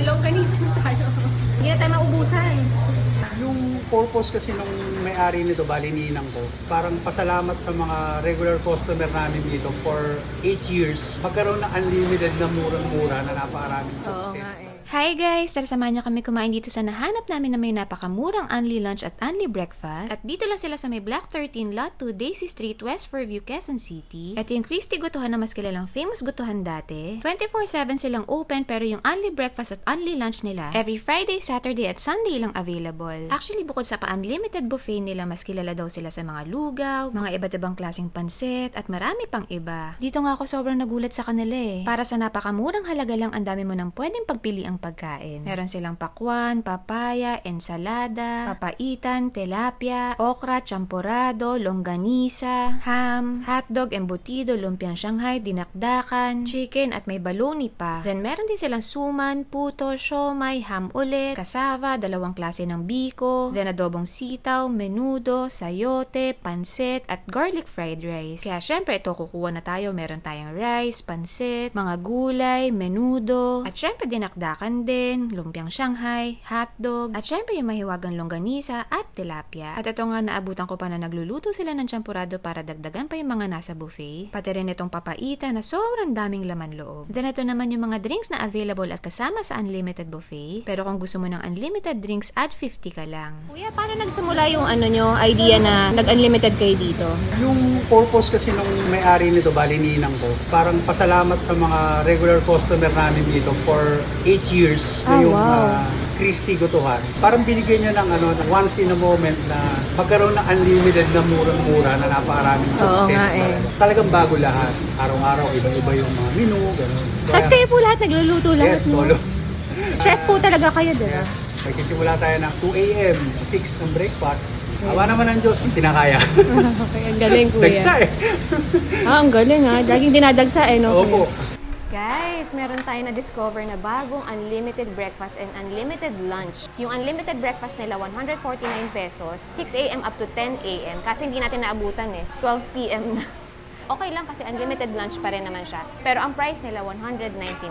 longganisa tayo. Hindi na tayo maubusan. Yung purpose kasi nung may-ari nito, bali ninang ko, parang pasalamat sa mga regular customer namin dito for 8 years. Magkaroon ng unlimited na murang-mura na napakaraming choices. Hi guys! Tara samahan niyo kami kumain dito sa nahanap namin na may napakamurang Unli Lunch at Unli Breakfast. At dito lang sila sa may Block 13, Lot 2, Daisy Street, West Fairview, Quezon City. Ito yung Christy Gutuhan na mas kilalang famous gutuhan dati. 24/7 silang open pero yung Unli Breakfast at Unli Lunch nila, every Friday, Saturday at Sunday lang available. Actually, bukod sa pa-unlimited buffet nila, mas kilala daw sila sa mga lugaw, mga iba't ibang klaseng pansit, at marami pang iba. Dito nga ako sobrang nagulat sa kanila eh. Para sa napakamurang halaga lang, ang dami mo nang pwedeng pagpiliang pagkain. Meron silang pakwan, papaya, ensalada, papaitan, tilapia, okra, champorado, longganisa, ham, hotdog, embutido, lumpiang Shanghai, dinakdakan, chicken, at may baloney pa. Then meron din silang suman, puto, siomay, ham ulit, kasava, dalawang klase ng biko, then adobong sitaw, menudo, sayote, pansit, at garlic fried rice. Kaya syempre ito kukuha na tayo. Meron tayong rice, pansit, mga gulay, menudo, at syempre dinakdakan din, lumpiang Shanghai, hotdog, at syempre yung mahiwagang longganisa at tilapia. At ito nga naabutan ko pa na nagluluto sila ng champurado para dagdagan pa yung mga nasa buffet. Pati rin itong papaita na sobrang daming laman loob. Then ito naman yung mga drinks na available at kasama sa unlimited buffet. Pero kung gusto mo ng unlimited drinks, add 50 ka lang. Kuya, paano nagsimula yung idea na nag-unlimited kayo dito? Yung purpose kasi nung may-ari nito, bali ninang ko, parang pasalamat sa mga regular customer namin dito for 8 years na yung Christy Gutuhan. Parang binigyan niya ng once in a moment na magkaroon ng unlimited na murang-mura na napakaraming choices. Talagang bago lahat. Araw-araw, iba-iba yung mga menu, gano'n. So, Tapos kayo po lahat nagluluto lahat. yes, solo. Chef po talaga kayo, di ba? Yes. Magkisimula tayo ng 2 a.m., 6 ng breakfast. Awa naman ng Diyos, tinakaya. Okay, ang galing, kuya. Dagsa eh. Ang galing ha. Laging dinadagsa no? Opo. Guys, meron tayo na-discover na bagong unlimited breakfast and unlimited lunch. Yung unlimited breakfast nila, 149 pesos, 6 a.m. up to 10 a.m. Kasi hindi natin naabutan 12 p.m. na. Okay lang kasi unlimited lunch pa rin naman siya. Pero ang price nila, 199.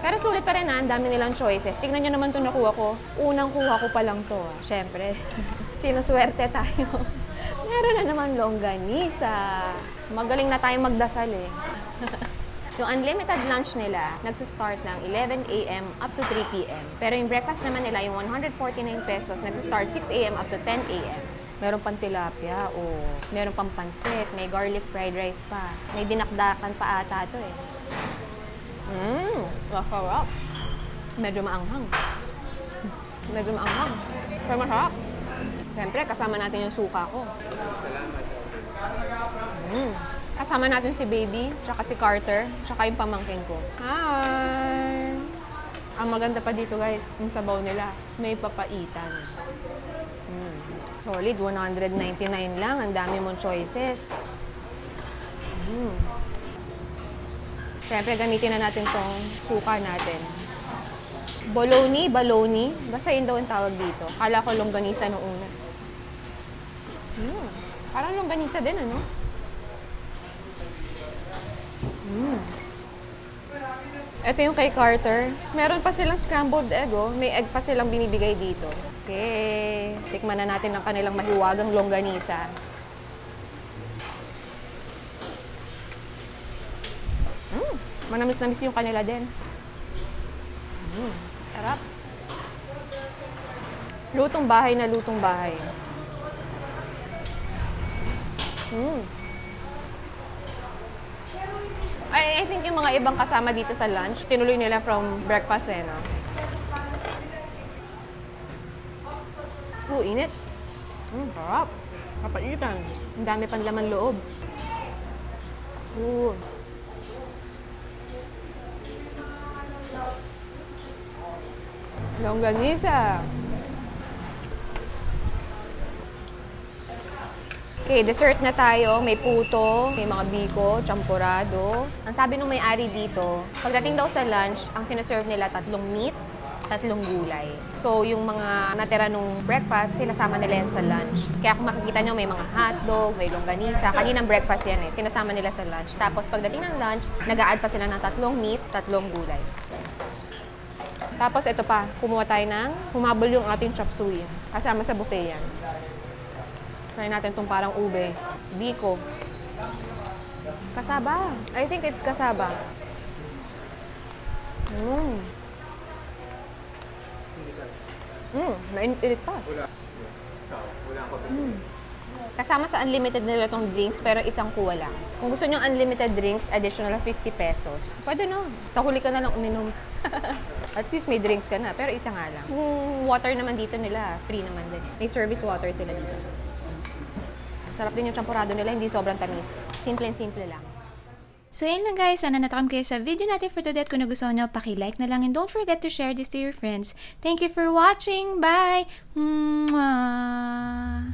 Pero sulit pa rin ang dami nilang choices. Tingnan nyo naman itong nakuha ko. Unang kuha ko pa lang to. Siyempre, sinuswerte tayo. Meron na naman longganisa. Magaling na tayong magdasal eh. Yung unlimited lunch nila, nagsistart ng 11 a.m. up to 3 p.m. Pero yung breakfast naman nila, yung 149 pesos, nagsistart 6 a.m. up to 10 a.m. Meron pang tilapia, meron pang pansit, may garlic fried rice pa. May dinakdakan pa ata ito eh. Masarap. Medyo maanghang. Medyo maanghang. Pero masarap. Siyempre, kasama natin yung suka ko. Kasama natin si Baby, tsaka si Carter, tsaka yung pamangkin ko. Hi! Ang maganda pa dito guys, yung sabaw nila, may papaitan. Solid, 199 lang. Ang dami mong choices. Siyempre, gamitin na natin tong suka natin. Baloney. Basta yun daw ang tawag dito. Kala ko longganisa noong una. Parang longganisa din, ano? Ito yung kay Carter. Meron pa silang scrambled egg, May egg pa silang binibigay dito. Okay. Tikman na natin ang kanilang mahiwagang longganisa. Manamis-namis yung kanila din. Sarap. Lutong bahay na lutong bahay. I think yung mga ibang kasama dito sa lunch, tinuloy nila from breakfast no? Init. Sarap. Kapaitan. Ang dami pang laman loob. Longganisa. Okay, dessert na tayo. May puto, may mga biko, champurado. Ang sabi nung may-ari dito, pagdating daw sa lunch, ang sinaserve nila 3 meat, 3 gulay. So, yung mga natira nung breakfast, sinasama nila yan sa lunch. Kaya kung makikita nyo, may mga hotdog, may longganisa. Kaninang breakfast yan sinasama nila sa lunch. Tapos, pagdating ng lunch, nag-a-add pa sila ng 3 meat, 3 gulay. Tapos ito pa, kumuha tayo ng humabol yung ating chop suey. Kasama sa buffet yan. Try natin itong parang ube. Biko. Kasaba. I think it's kasaba. Mainit pa. Kasama sa unlimited nila itong drinks, pero isang kuha lang. Kung gusto nyo unlimited drinks, additional 50 pesos. Pwede no. Sa huli ka na lang uminom. At least may drinks ka na, pero isa nga lang. Yung water naman dito nila, free naman din. May service water sila dito. Sarap din yung champurado nila, hindi sobrang tamis. Simple and simple lang. So yun lang guys, sana natakam kayo sa video natin for today at kung nagustuhan nyo, paki-like na lang and don't forget to share this to your friends. Thank you for watching. Bye! Mwah!